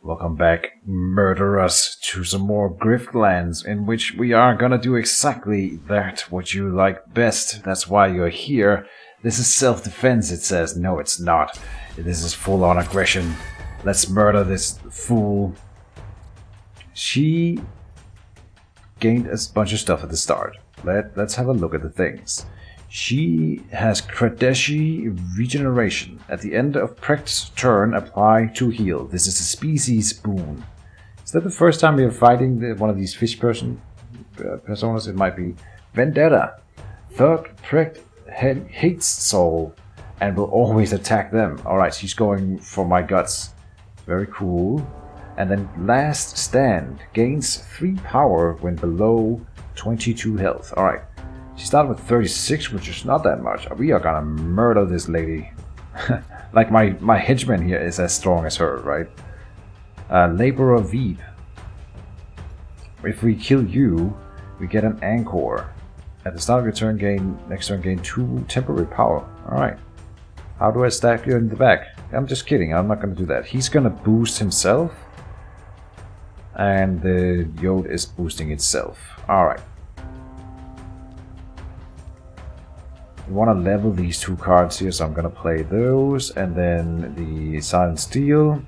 Welcome back, murderers, to some more Griftlands, in which we are gonna do exactly that, what you like best. That's why you're here. This is self-defense, it says. No, it's not. This is full-on aggression. Let's murder this fool. She gained a bunch of stuff at the start. Let's have a look at the things. She has Kradeshi regeneration. At the end of Prec's turn, apply to heal. This is a species boon. Is that the first time we are fighting one of these fish personas? It might be. Vendetta. Third, Prec hates soul and will always attack them. Alright, she's going for my guts. Very cool. And then last stand. Gains 3 power when below 22 health. Alright. She started with 36, which is not that much. We are gonna murder this lady. Like my henchman here is as strong as her, right? Laborer Veep. If we kill you, we get an anchor. At the start of your turn, next turn gain 2 temporary power. Alright. How do I stack you in the back? I'm just kidding, I'm not gonna do that. He's gonna boost himself. And the Yod is boosting itself. Alright. We want to level these 2 cards here, so I'm going to play those, and then the Silent Steel.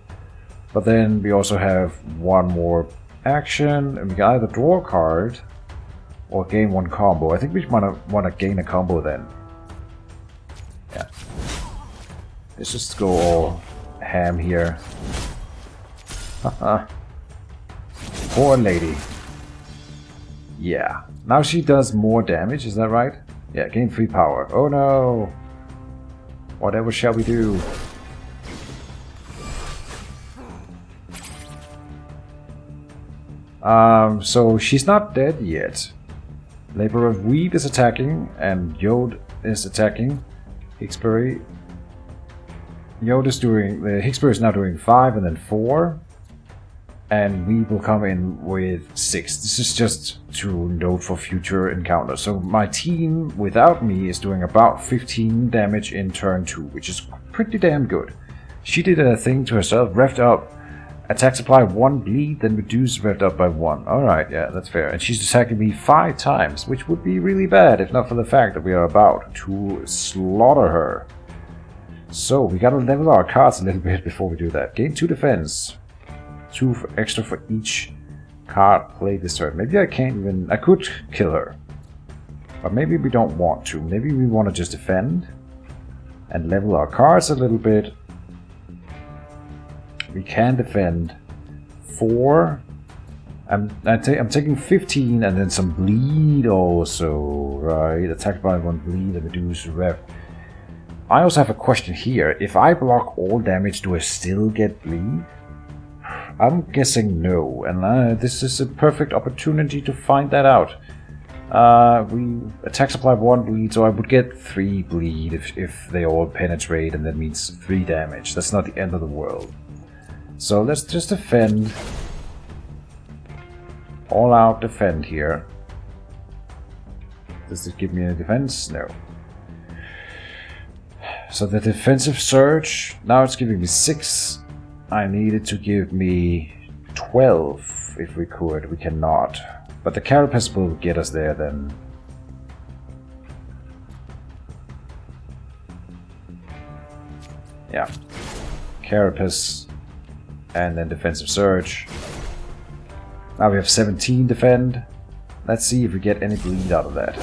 But then we also have one more action, and we can either draw a card or gain 1 combo. I think we want to gain a combo then. Yeah. Let's just go all ham here. Haha. Poor lady. Yeah. Now she does more damage, is that right? Yeah, gain 3 power. Oh no! Whatever shall we do? So she's not dead yet. Labor of Weed is attacking, and Yod is attacking. Hixbury. Yod is doing... The Hixbury is now doing 5 and then 4. And we will come in with 6. This is just to note for future encounters. So my team without me is doing about 15 damage in turn 2, which is pretty damn good. She did a thing to herself, revved up. Attack supply 1 bleed, then reduce revved up by 1. Alright, yeah, that's fair. And she's attacking me 5 times, which would be really bad if not for the fact that we are about to slaughter her. So we gotta level our cards a little bit before we do that. Gain 2 defense. 2 extra for each card played this turn. Maybe I can't even... I could kill her. But maybe we don't want to. Maybe we want to just defend. And level our cards a little bit. We can defend 4. I'm taking 15 and then some bleed also. Right. Attacked by 1 bleed and reduce rev. I also have a question here. If I block all damage, do I still get bleed? I'm guessing no, and this is a perfect opportunity to find that out. We attack supply 1 bleed, so I would get 3 bleed if they all penetrate, and that means 3 damage. That's not the end of the world. So let's just defend. All out defend here. Does this give me a defense? No. So the defensive surge, now it's giving me 6. I needed to give me 12 if we could. We cannot. But the carapace will get us there then. Yeah. Carapace and then defensive surge. Now we have 17 defend. Let's see if we get any bleed out of that.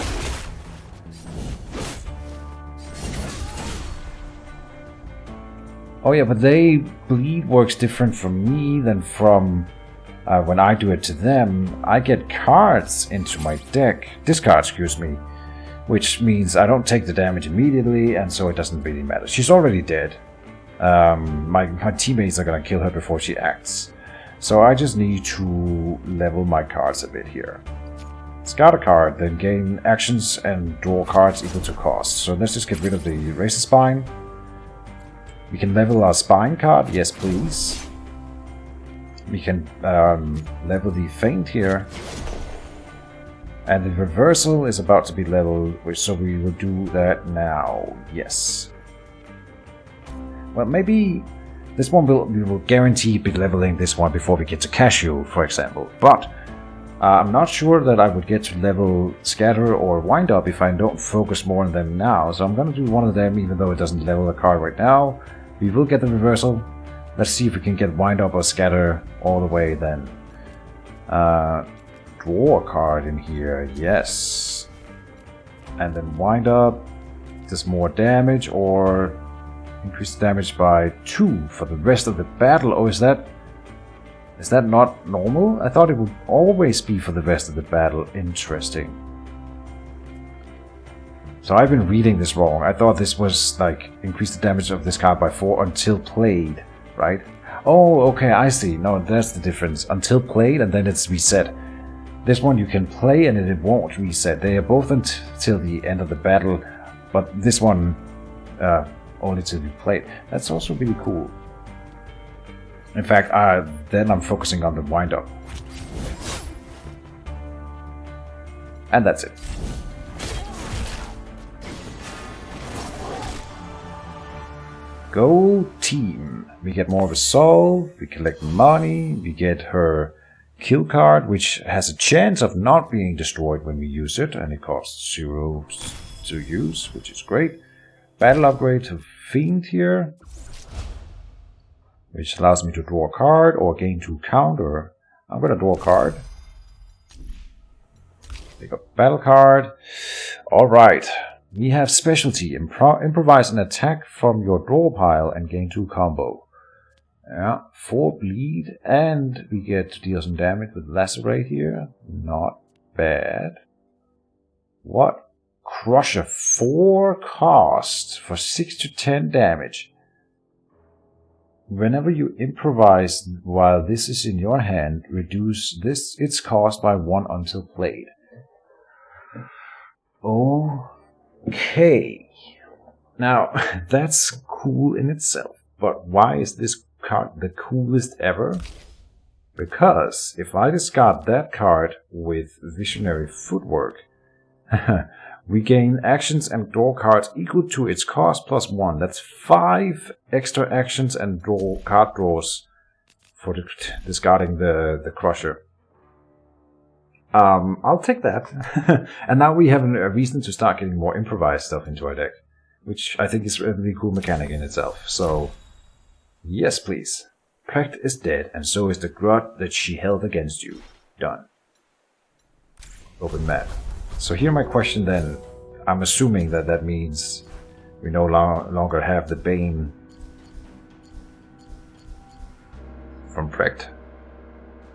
Oh yeah, but bleed works different from me than from when I do it to them. I get cards into my deck, discards, excuse me, which means I don't take the damage immediately, and so it doesn't really matter. She's already dead. My teammates are gonna kill her before she acts. So I just need to level my cards a bit here. Discard a card, then gain actions and draw cards equal to cost. So let's just get rid of the Razor Spine. We can level our Spine card, yes please. We can level the Feint here. And the Reversal is about to be leveled, so we will do that now, yes. Well, maybe This one we will guarantee be leveling this one before we get to Cashew, for example. But I'm not sure that I would get to level Scatter or Wind Up if I don't focus more on them now. So I'm going to do one of them even though it doesn't level the card right now. We will get the reversal. Let's see if we can get Wind Up or Scatter all the way then. Draw a card in here, yes. And then Wind Up does more damage or increase damage by 2 for the rest of the battle. Oh, is that not normal? I thought it would always be for the rest of the battle. Interesting. So I've been reading this wrong. I thought this was like increase the damage of this card by 4 until played, right? Oh, okay, I see. No, that's the difference. Until played and then it's reset. This one you can play and it won't reset. They are both until the end of the battle, but this one only till you play. That's also really cool. In fact, then I'm focusing on the Wind Up. And that's it. Go team. We get more resolve, we collect money, we get her kill card, which has a chance of not being destroyed when we use it, and it costs 0 to use, which is great. Battle upgrade to Fiend here, which allows me to draw a card or gain 2 counter. I'm gonna draw a card. Pick up battle card. Alright. We have specialty. Improvise an attack from your draw pile and gain 2 combo. Yeah, 4 bleed, and we get to deal some damage with lacerate here. Not bad. What? Crusher 4 cost for 6 to 10 damage. Whenever you improvise while this is in your hand, reduce its cost by 1 until played. Okay. Now, that's cool in itself, but why is this card the coolest ever? Because if I discard that card with Visionary Footwork, we gain actions and draw cards equal to its cost plus 1. That's 5 extra actions and card draws for discarding the Crusher. I'll take that. And now we have a reason to start getting more improvised stuff into our deck, which I think is a really cool mechanic in itself. So, yes please. Prect is dead, and so is the grudge that she held against you. Done. Open map. So here my question then, I'm assuming that means we no longer have the Bane from Prect.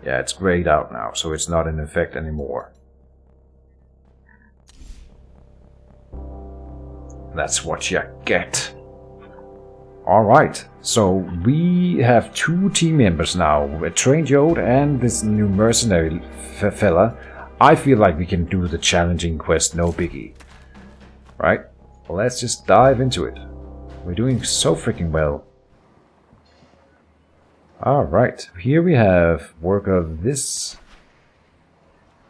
Yeah, it's grayed out now, so it's not in effect anymore. That's what you get. Alright, so we have 2 team members now, a trained Yode and this new mercenary fella. I feel like we can do the challenging quest, no biggie. Right? Well, let's just dive into it. We're doing so freaking well. Alright, here we have work of this.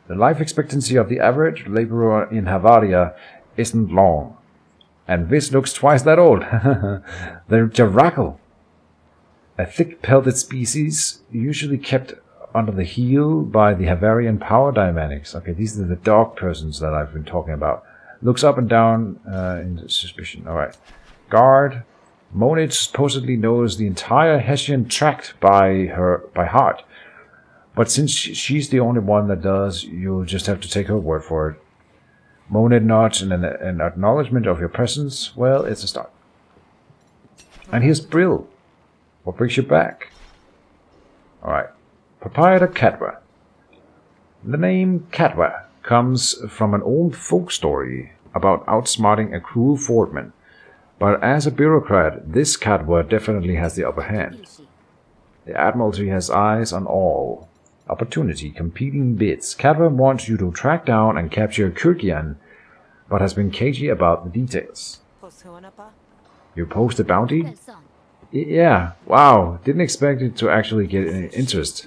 The life expectancy of the average laborer in Havaria isn't long. And this looks twice that old. The Jackal. A thick-pelted species, usually kept under the heel by the Havarian power dynamics. Okay, these are the dog persons that I've been talking about. Looks up and down in suspicion. Alright. Guard. Monid supposedly knows the entire Hessian tract by heart. But since she's the only one that does, you'll just have to take her word for it. Monid nods in an acknowledgement of your presence. Well, it's a start. And here's Brill. What brings you back? Alright. Proprietor Cadwa. The name Cadwa comes from an old folk story about outsmarting a cruel fordman. But as a bureaucrat, this Cadwa definitely has the upper hand. The Admiralty has eyes on all. Opportunity, competing bids. Cadwa wants you to track down and capture Keejchen, but has been cagey about the details. You post a bounty? Yeah, wow, didn't expect it to actually get any interest.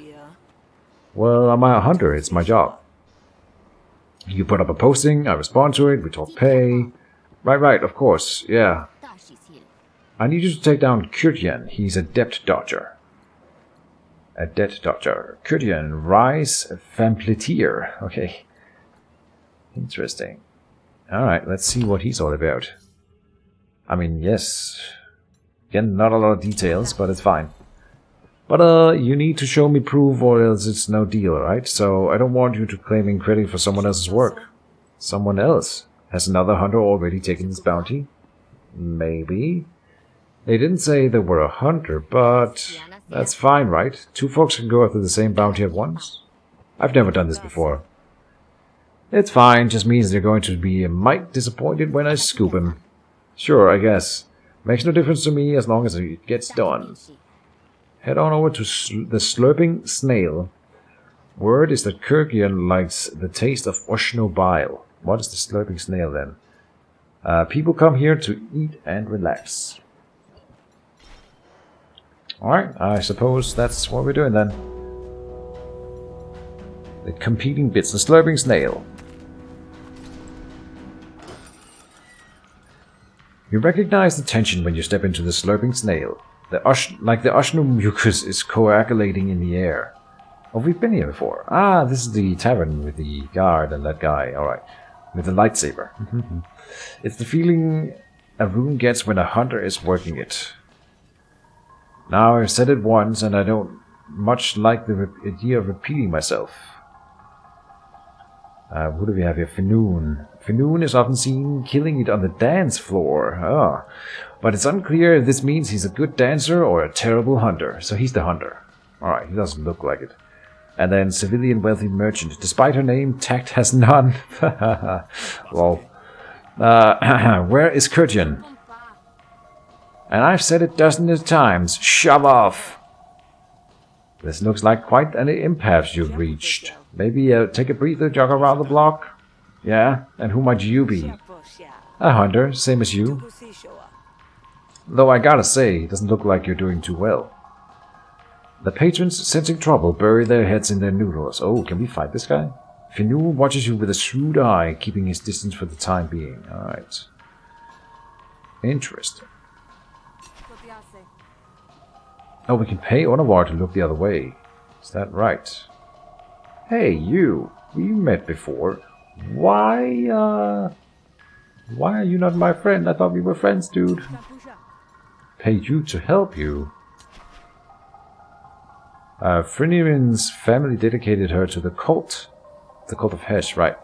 Well, I'm a hunter, it's my job. You put up a posting, I respond to it, we talk pay. Right, of course, yeah. I need you to take down Keejchen. He's a debt dodger. A debt dodger. Keejchen, rise Fampletier. Okay. Interesting. Alright, let's see what he's all about. I mean, yes. Again, not a lot of details, but it's fine. But, you need to show me proof or else it's no deal, right? So, I don't want you to claiming credit for someone else's work. Someone else. Has another hunter already taken this bounty? Maybe. They didn't say they were a hunter, but that's fine, right? Two folks can go after the same bounty at once. I've never done this before. It's fine, just means they're going to be a mite disappointed when I scoop him. Sure, I guess. Makes no difference to me as long as it gets done. Head on over to the Slurping Snail. Word is that Keejchen likes the taste of Oshno bile. What is the Slurping Snail then? People come here to eat and relax. Alright, I suppose that's what we're doing then. The competing bits. The Slurping Snail. You recognize the tension when you step into the Slurping Snail. Like the Oshno mucus is coagulating in the air. Oh, we've been here before. Ah, this is the tavern with the guard and that guy. Alright. With the lightsaber. It's the feeling a rune gets when a hunter is working it. Now, I've said it once, and I don't much like the idea of repeating myself. Who do we have here? Finoon. Finoon is often seen killing it on the dance floor. Ah. But it's unclear if this means he's a good dancer or a terrible hunter. So he's the hunter. Alright, he doesn't look like it. And then civilian wealthy merchant. Despite her name, tact has none. Lol. Where is Keejchen? And I've said it dozens of times. Shove off! This looks like quite an impasse you've reached. Maybe take a breather, jog around the block? Yeah? And who might you be? A hunter, same as you. Though I gotta say, it doesn't look like you're doing too well. The patrons, sensing trouble, bury their heads in their noodles. Oh, can we fight this guy? Finoon watches you with a shrewd eye, keeping his distance for the time being. Alright. Interesting. Oh, we can pay Onawar to look the other way. Is that right? Hey, you. We met before. Why are you not my friend? I thought we were friends, dude. Pay you to help you? Frinirin's family dedicated her to the cult. The cult of Hesh, right.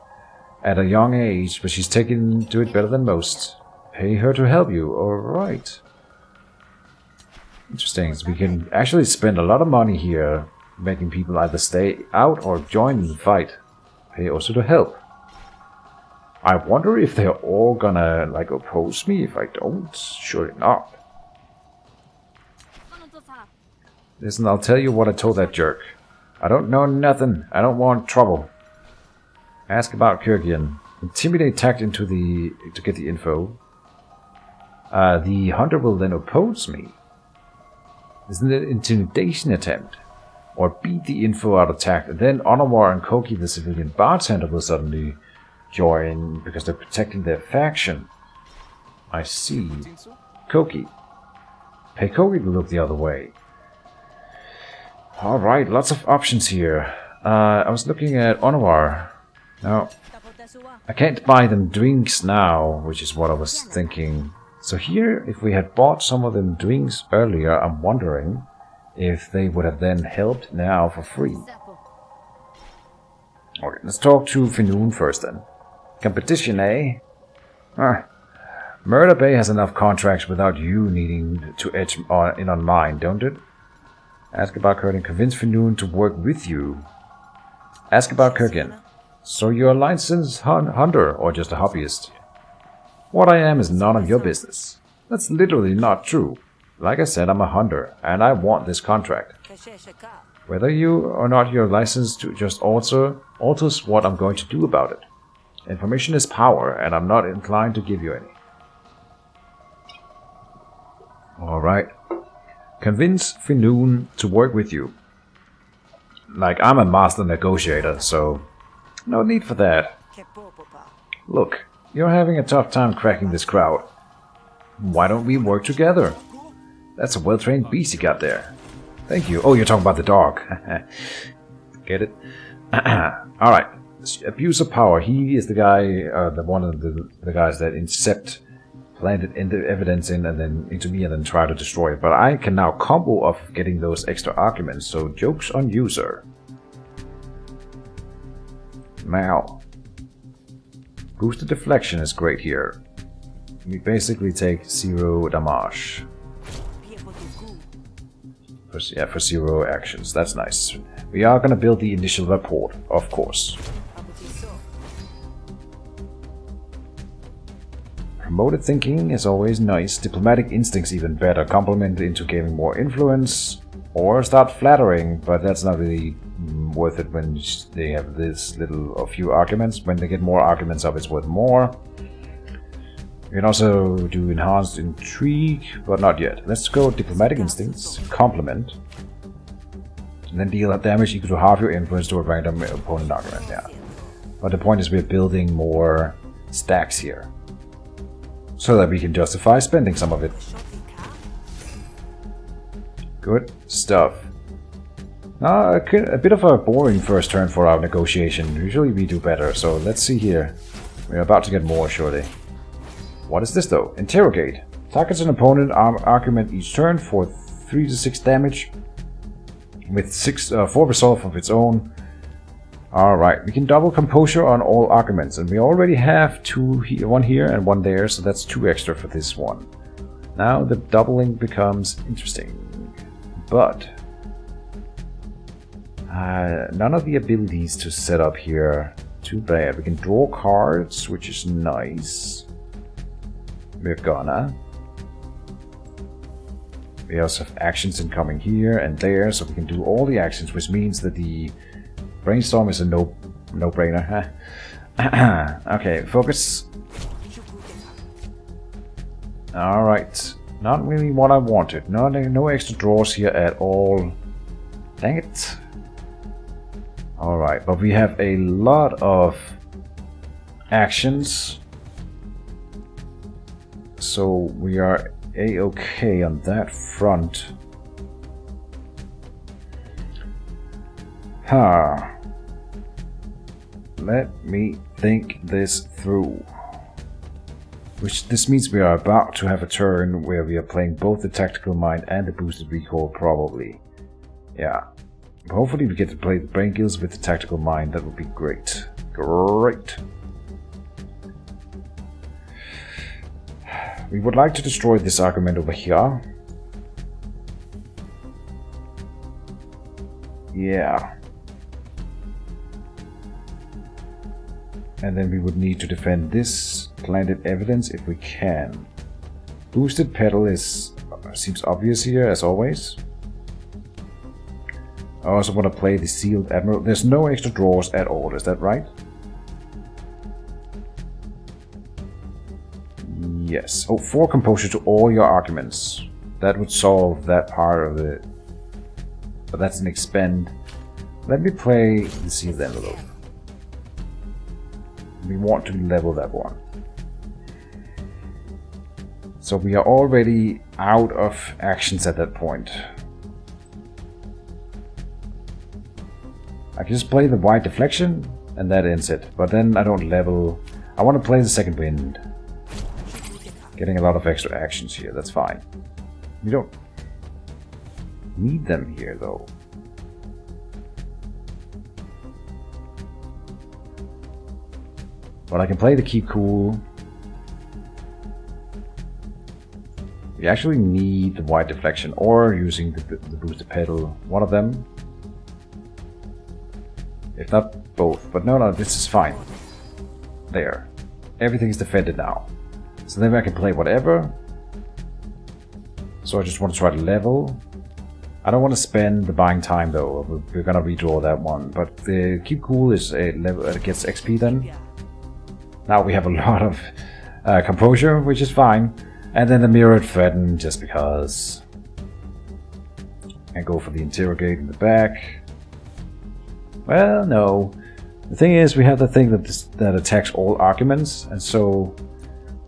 At a young age, but she's taken to it better than most. Pay her to help you, alright. Interesting, so we can actually spend a lot of money here, making people either stay out or join in the fight. Pay also to help. I wonder if they're all gonna, like, oppose me if I don't. Surely not. Listen, I'll tell you what I told that jerk. I don't know nothing. I don't want trouble. Ask about Keejchen. Intimidate tact into to get the info. The hunter will then oppose me. Isn't it an intimidation attempt? Or beat the info out of tact, and then Onawar and Koki, the civilian bartender, will suddenly join because they're protecting their faction. I see. Koki. Pay Koki to look the other way. Alright, lots of options here. I was looking at Onawar. Now, I can't buy them drinks now, which is what I was thinking. So here, if we had bought some of them drinks earlier, I'm wondering if they would have then helped now for free. Okay, let's talk to Finoon first then. Competition, eh? Murder Bay has enough contracts without you needing to edge in on mine, don't it? Ask about Kurt and convince Finoon to work with you. Ask about Keejchen. So you're a licensed hunter or just a hobbyist? What I am is none of your business. That's literally not true. Like I said, I'm a hunter, and I want this contract. Whether you or not you're licensed to just alters what I'm going to do about it. Information is power, and I'm not inclined to give you any. Alright. Convince Finoon to work with you. Like, I'm a master negotiator, so no need for that. Look, you're having a tough time cracking this crowd. Why don't we work together? That's a well-trained beast you got there. Thank you. Oh, you're talking about the dog. Get it? Alright. Abuse of power. He is the guy, one of the guys that Incept planted evidence in and then into me and then try to destroy it. But I can now combo off getting those extra arguments, so joke's on you, sir. Now, boosted deflection is great here. We basically take 0 damage. For 0 actions. That's nice. We are gonna build the initial report, of course. Promoted thinking is always nice. Diplomatic instincts even better. Complement into gaining more influence. Or start flattering, but that's not really worth it when they have this little or few arguments. When they get more arguments up, it's worth more. You can also do enhanced intrigue, but not yet. Let's go diplomatic instincts, complement, and then deal damage equal to half your influence to a random opponent argument. Yeah, but the point is we're building more stacks here, so that we can justify spending some of it. Good stuff. Now, a bit of a boring first turn for our negotiation. Usually we do better, so let's see here. We're about to get more, surely. What is this though? Interrogate. Targets an opponent argument each turn for 3 to 6 damage with 4 resolve of its own. Alright, we can double composure on all arguments, and we already have one here and one there, so that's 2 extra for this one. Now the doubling becomes interesting, but none of the abilities to set up here. Too bad. We can draw cards, which is nice. We're gonna. We also have actions incoming here and there, so we can do all the actions, which means that the brainstorm is a no-brainer. Okay, focus. Alright. Not really what I wanted. No extra draws here at all. Dang it. Alright, but we have a lot of actions. So we are a-okay on that front. Let me think this through. This means we are about to have a turn where we are playing both the tactical mind and the boosted recall, probably. Yeah. Hopefully we get to play the brain gills with the tactical mind. That would be great. Great. We would like to destroy this argument over here. Yeah. And then we would need to defend this planted evidence if we can. Boosted pedal seems obvious here, as always. I also want to play the sealed admiral. There's no extra draws at all, is that right? Yes. Oh, 4 composure to all your arguments. That would solve that part of it. But that's an expend. Let me play the sealed envelope. We want to level that one. So we are already out of actions at that point. I can just play the wide deflection and that ends it. But then I don't level. I want to play the second wind. Getting a lot of extra actions here, that's fine. We don't need them here though. But I can play the keep cool. We actually need the wide deflection or using the boosted pedal. One of them. If not both. But no, this is fine. There. Everything is defended now. So then I can play whatever. So I just want to try to level. I don't want to spend the buying time though. We're gonna redraw that one. But the keep cool is a level that gets XP then. Now we have a lot of composure, which is fine. And then the mirrored threaten, just because. And go for the interrogate in the back. Well, no. The thing is, we have the thing that attacks all arguments, and so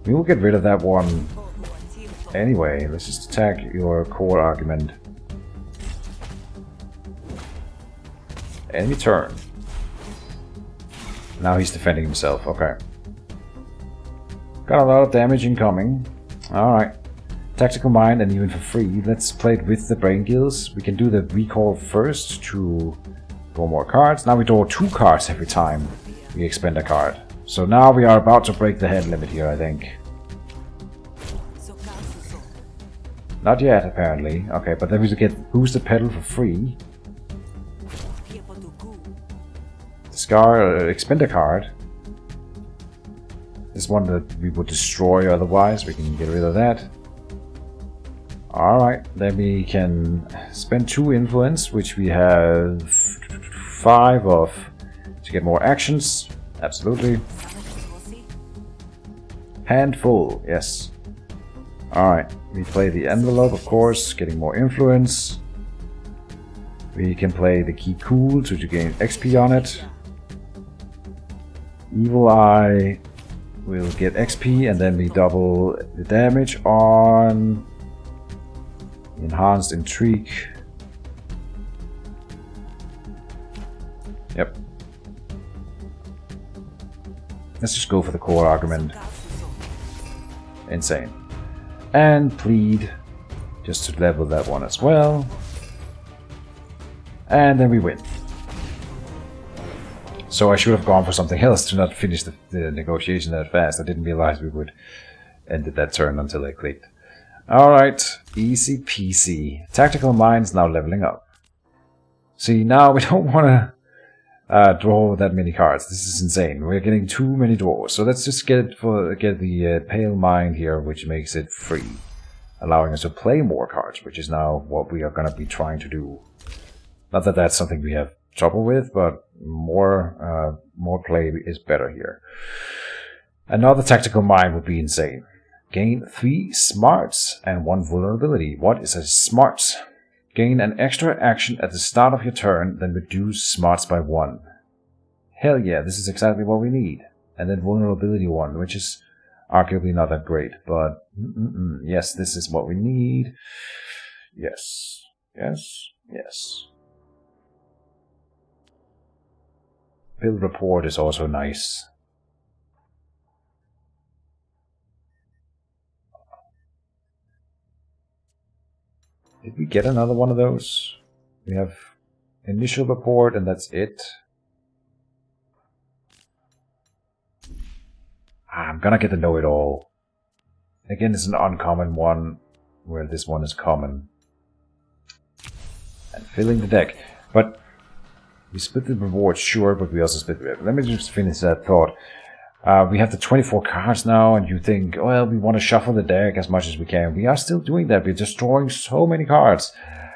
we will get rid of that one Anyway, let's just attack your core argument. Enemy turn. Now he's defending himself. Okay. Got a lot of damage incoming. Alright. Tactical mind, and even for free. Let's play it with the brain gills. We can do the recall first to draw more cards. Now we draw 2 cards every time we expend a card. So now we are about to break the head limit here, I think. Not yet, apparently. Okay, but then we get boosted pedal for free. Expend a card. This one that we would destroy otherwise. We can get rid of that. Alright, then we can spend 2 influence, which we have 5 of, to get more actions. Absolutely. Handful, yes. Alright, we play the envelope, of course, getting more influence. We can play the key cool to gain XP on it. Evil Eye will get XP, and then we double the damage on Enhanced Intrigue. Yep. Let's just go for the core argument. Insane. And Plead, just to level that one as well. And then we win. So I should have gone for something else to not finish the negotiation that fast. I didn't realize we would end that turn until I clicked. Alright, easy peasy. Tactical Mind's now leveling up. See, now we don't want to draw that many cards. This is insane. We're getting too many draws. So let's just get the Pale Mind here, which makes it free. Allowing us to play more cards, which is now what we are going to be trying to do. Not that that's something we have trouble with, but more play is better here. Another Tactical Mind would be insane. Gain 3 smarts and 1 vulnerability. What is a smart? Gain an extra action at the start of your turn, then reduce smarts by 1. Hell yeah, this is exactly what we need. And then vulnerability 1, which is arguably not that great, but yes, this is what we need. Yes, yes, yes. Build report is also nice. Did we get another one of those? We have initial report and that's it. I'm gonna get the know-it-all. Again, it's an uncommon one, where this one is common. And filling the deck. But we split the reward, sure, but we also split the reward. Let me just finish that thought. We have the 24 cards now, and you think, well, we want to shuffle the deck as much as we can. We are still doing that. We're destroying so many cards.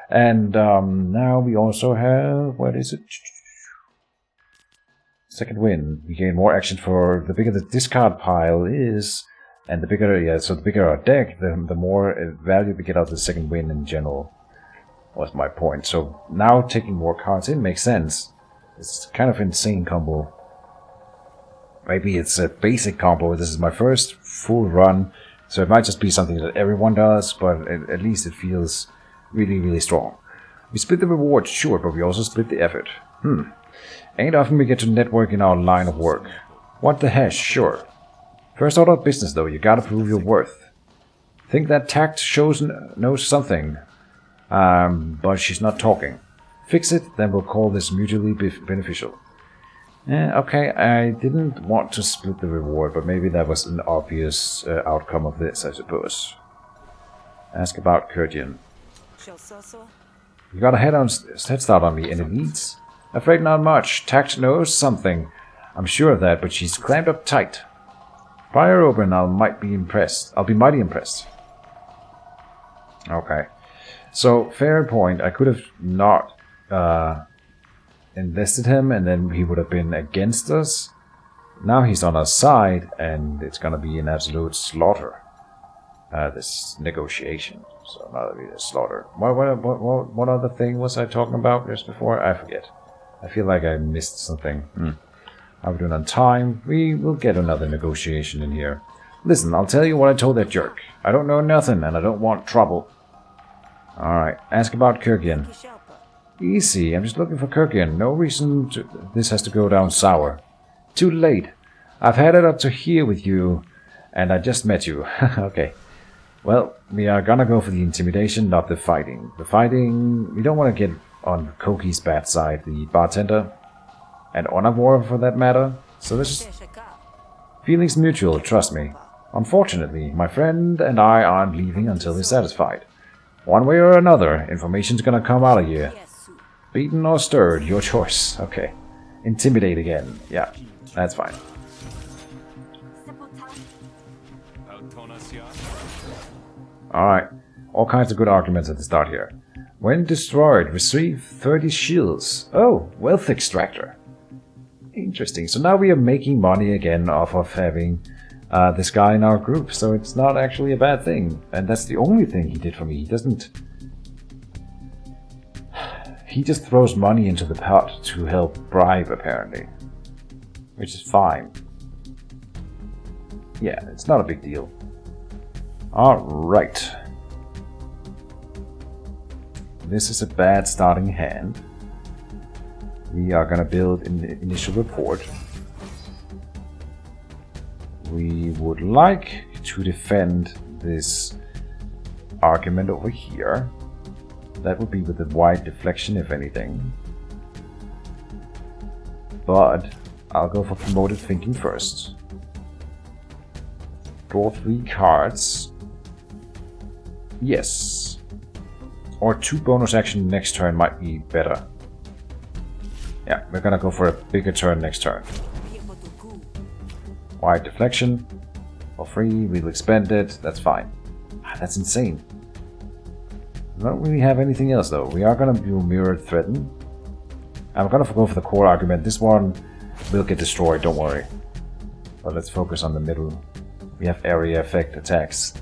And now we also have, what is it? Second win. We gain more action for the bigger the discard pile is, and the bigger, yeah, so the bigger our deck, the more value we get out of the second win in general. Was my point. So now taking more cards in makes sense. It's kind of insane combo. Maybe it's a basic combo. This is my first full run, so it might just be something that everyone does, but at least it feels really, really strong. We split the reward, sure, but we also split the effort. Ain't often we get to network in our line of work. What the heck, sure. First order of business, though, you gotta prove your worth. Think that tact knows something, but she's not talking. Fix it, then we'll call this mutually beneficial. Okay, I didn't want to split the reward, but maybe that was an obvious outcome of this, I suppose. Ask about Keejchen. You got a head start on me, and it needs? Afraid not much. Tact knows something. I'm sure of that, but she's clamped up tight. Pry her open, I'll be mighty impressed. Okay. So, fair point. I could have not invested him, and then he would have been against us. Now he's on our side, and it's gonna be an absolute slaughter. This negotiation. So now that a slaughter. What other thing was I talking about just before? I forget. I feel like I missed something. Are we doing on time? We will get another negotiation in here. Listen, I'll tell you what I told that jerk. I don't know nothing, and I don't want trouble. Alright, ask about Keejchen. Easy, I'm just looking for Keejchen. No reason this has to go down sour. Too late. I've had it up to here with you, and I just met you. Okay. Well, we are gonna go for the intimidation, not the fighting. The fighting, we don't want to get on Koki's bad side, the bartender, and Onavor for that matter. So let's just... Feelings mutual, trust me. Unfortunately, my friend and I aren't leaving until he's satisfied. One way or another, information's gonna come out of here. Beaten or stirred, your choice. Okay. Intimidate again. Yeah, that's fine. Alright. All kinds of good arguments at the start here. When destroyed, receive 30 shields. Oh, wealth extractor. Interesting. So now we are making money again off of having this guy in our group. So it's not actually a bad thing. And that's the only thing he did for me. He doesn't... He just throws money into the pot to help bribe, apparently. Which is fine. Yeah, it's not a big deal. Alright. This is a bad starting hand. We are gonna build an initial report. We would like to defend this argument over here. That would be with the wide deflection, if anything. But I'll go for promoted thinking first. Draw 3 cards. Yes. Or 2 bonus action next turn might be better. Yeah, we're gonna go for a bigger turn next turn. Wide deflection. For free, we'll expend it. That's fine. That's insane. We don't really have anything else though. We are gonna do mirrored threaten. I'm gonna go for the core argument. This one will get destroyed, don't worry. But let's focus on the middle. We have area effect attacks.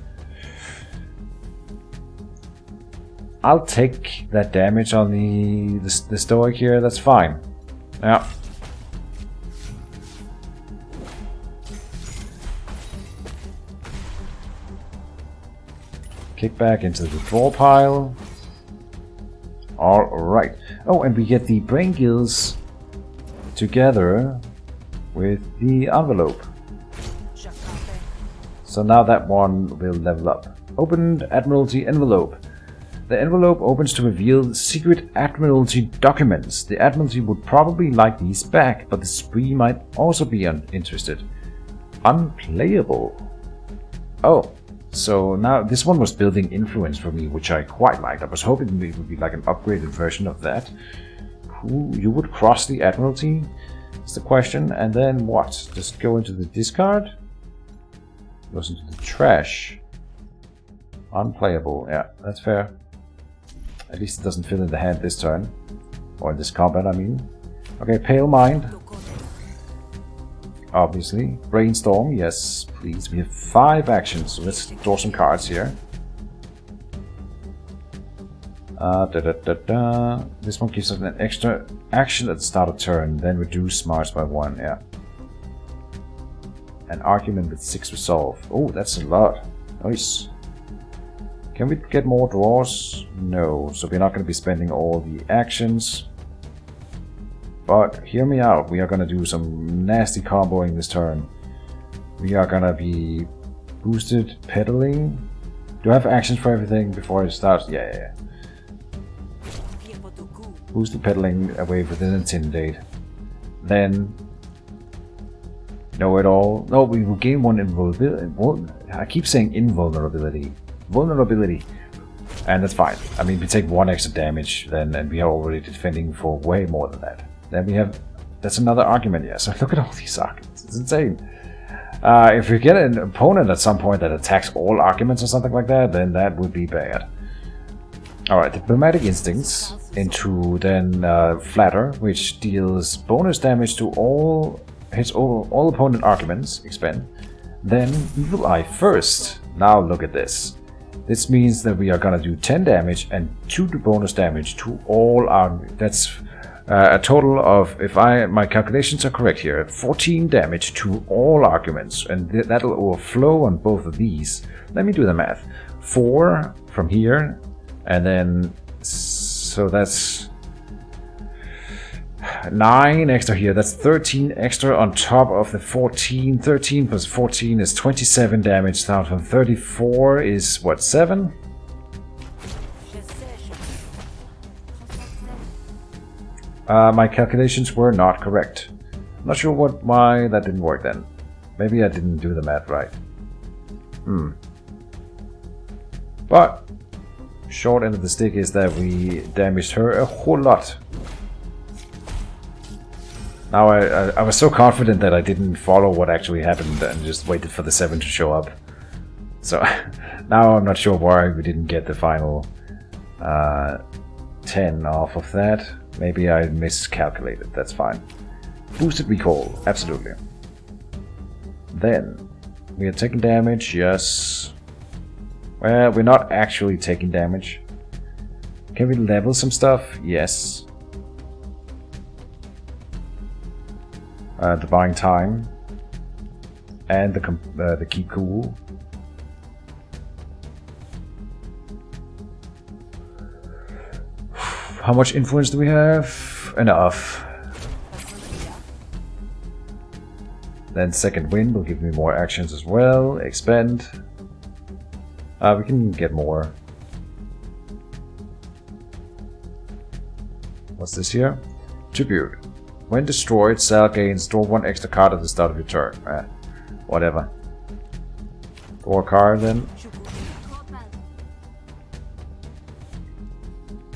I'll take that damage on the stoic here, that's fine. Yeah. Kick back into the draw pile. Alright. Oh, and we get the brain gills together with the envelope. So now that one will level up. Opened Admiralty envelope. The envelope opens to reveal secret Admiralty documents. The Admiralty would probably like these back, but the spree might also be interested. Unplayable. Oh, so now this one was building influence for me, which I quite liked. I was hoping it would be like an upgraded version of that. You would cross the Admiralty, is the question, and then what? Just go into the discard? Goes into the trash. Unplayable, yeah, that's fair. At least it doesn't fill in the hand this turn. Or in this combat, I mean. Okay, Pale Mind. Obviously. Brainstorm, yes, please. We have 5 actions, so let's draw some cards here. This one gives us an extra action at the start of turn, then reduce smarts by 1, yeah. An argument with 6 resolve. Oh, that's a lot. Nice. Can we get more draws? No, so we're not going to be spending all the actions. But hear me out, we are going to do some nasty comboing this turn. We are going to be boosted pedaling. Do I have actions for everything before it starts? Yeah. Boosted pedaling away with an intimidate. Then know it all. No, we will gain 1 invulnerability. I keep saying invulnerability. Vulnerability. And that's fine. I mean, we take 1 extra damage then, and we are already defending for way more than that. Then we have... That's another argument, yeah. So look at all these arguments. It's insane. If we get an opponent at some point that attacks all arguments or something like that, then that would be bad. Alright, Diplomatic Instincts into then Flatter, which deals bonus damage to all opponent arguments, expend. Then Evil Eye first. Now look at this. This means that we are gonna do 10 damage and 2 bonus damage to all our... That's A total of, if my calculations are correct here, 14 damage to all arguments, and that'll overflow on both of these. Let me do the math. 4 from here, and then, so that's 9 extra here. That's 13 extra on top of the 14. 13 plus 14 is 27 damage. Down from 34 is what, 7? My calculations were not correct. I'm not sure why that didn't work then. Maybe I didn't do the math right. But short end of the stick is that we damaged her a whole lot. Now I was so confident that I didn't follow what actually happened and just waited for the 7 to show up. So now I'm not sure why we didn't get the final 10 off of that. Maybe I miscalculated, that's fine. Boosted recall, absolutely. Then, we are taking damage, yes. Well, we're not actually taking damage. Can we level some stuff? Yes. The buying time. And the keep cool. How much influence do we have? Enough. Then second wind will give me more actions as well. Expend. We can get more. What's this here? Tribute. When destroyed, Sal gains draw 1 extra card at the start of your turn. Whatever. Draw a card then.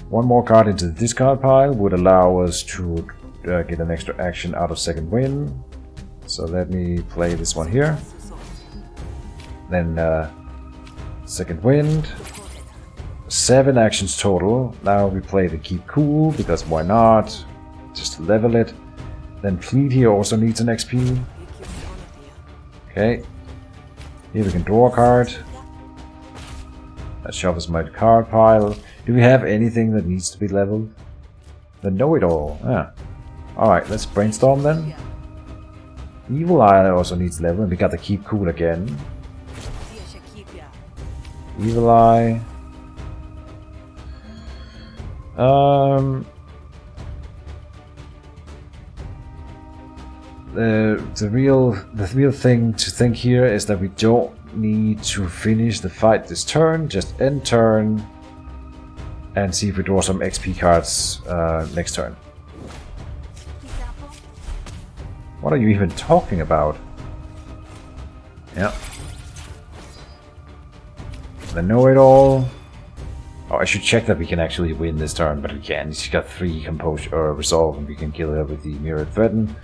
1 more card into the discard pile would allow us to get an extra action out of second wind. So let me play this one here. Then second wind. 7 actions total. Now we play the keep cool, because why not? Just to level it. Then fleet here also needs an XP. Okay. Here we can draw a card. That shovels my card pile. Do we have anything that needs to be leveled? The know-it-all. Alright, let's brainstorm then. Evil Eye also needs level, and we got the keep cool again. Evil Eye. The real thing to think here is that we don't need to finish the fight this turn. Just end turn and see if we draw some XP cards next turn. What are you even talking about? Yeah. The know-it-all. Oh, I should check that we can actually win this turn, but we can. She's got 3 composure or resolve, and we can kill her with the mirrored threaten.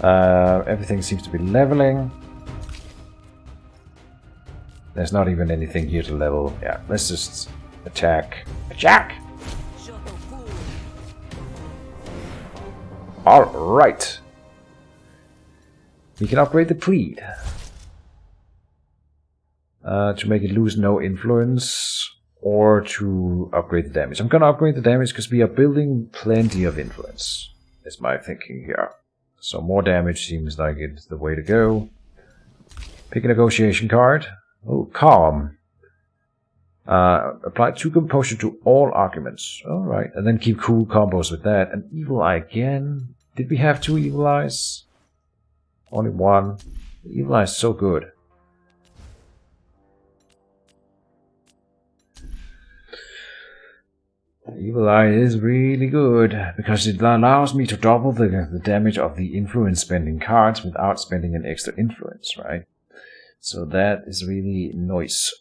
Everything seems to be leveling. There's not even anything here to level. Yeah, let's just attack. Attack! Alright. We can upgrade the plead. To make it lose no influence, or to upgrade the damage. I'm gonna upgrade the damage because we are building plenty of influence, is my thinking here. So more damage seems like it's the way to go. Pick a negotiation card. Oh, calm. Apply 2 composure to all arguments. Alright, and then keep cool combos with that. And Evil Eye again. Did we have 2 Evil Eyes? Only 1. Evil Eye is so good. Evil Eye is really good, because it allows me to double the damage of the influence spending cards without spending an extra influence, right? So that is really nice.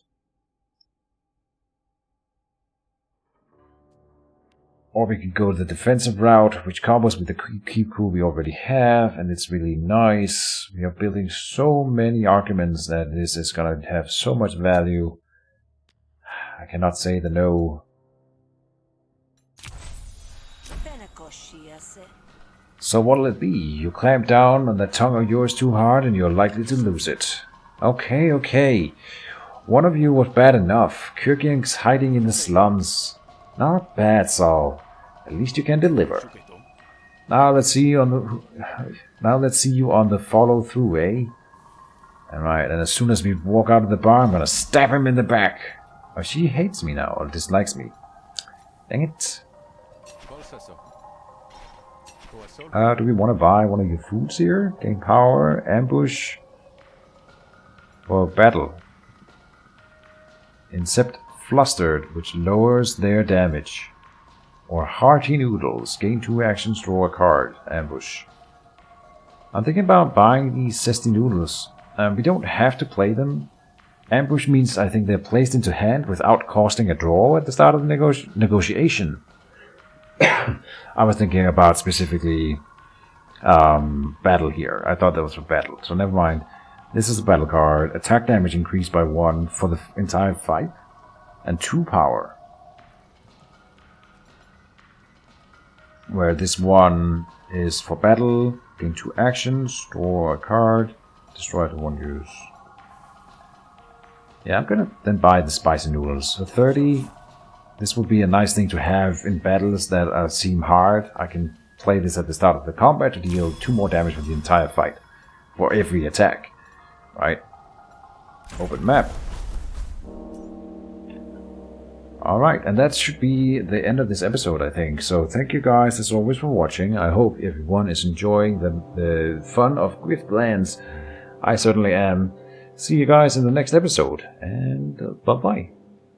Or we could go the defensive route, which combos with the keep cool we already have, and it's really nice. We are building so many arguments that this is going to have so much value. I cannot say the no. So what'll it be? You clamp down on that tongue of yours too hard and you're likely to lose it. Okay, okay. One of you was bad enough. Keejchen's hiding in the slums. Not bad, Saul. At least you can deliver. Now let's see you on the. Now let's see you on the follow through, eh? Alright, and as soon as we walk out of the bar, I'm gonna stab him in the back. Oh, she hates me now, or dislikes me. Dang it. Do we want to buy one of your foods here? Gain power, ambush, or battle? Incept flustered, which lowers their damage. Or hearty noodles, gain 2 actions, draw a card, ambush. I'm thinking about buying these zesty noodles. We don't have to play them. Ambush means I think they're placed into hand without costing a draw at the start of the negotiation. I was thinking about specifically battle here. I thought that was for battle, so never mind. This is a battle card. Attack damage increased by 1 for the entire fight. And 2 power. Where this one is for battle. Gain 2 actions, draw a card. Destroy to 1 use. Yeah, I'm gonna then buy the spicy noodles. So 30. This would be a nice thing to have in battles that seem hard. I can play this at the start of the combat to deal 2 more damage for the entire fight. For every attack. Right? Open map. Alright, and that should be the end of this episode, I think. So thank you guys as always for watching. I hope everyone is enjoying the fun of Griftlands. I certainly am. See you guys in the next episode, and bye-bye.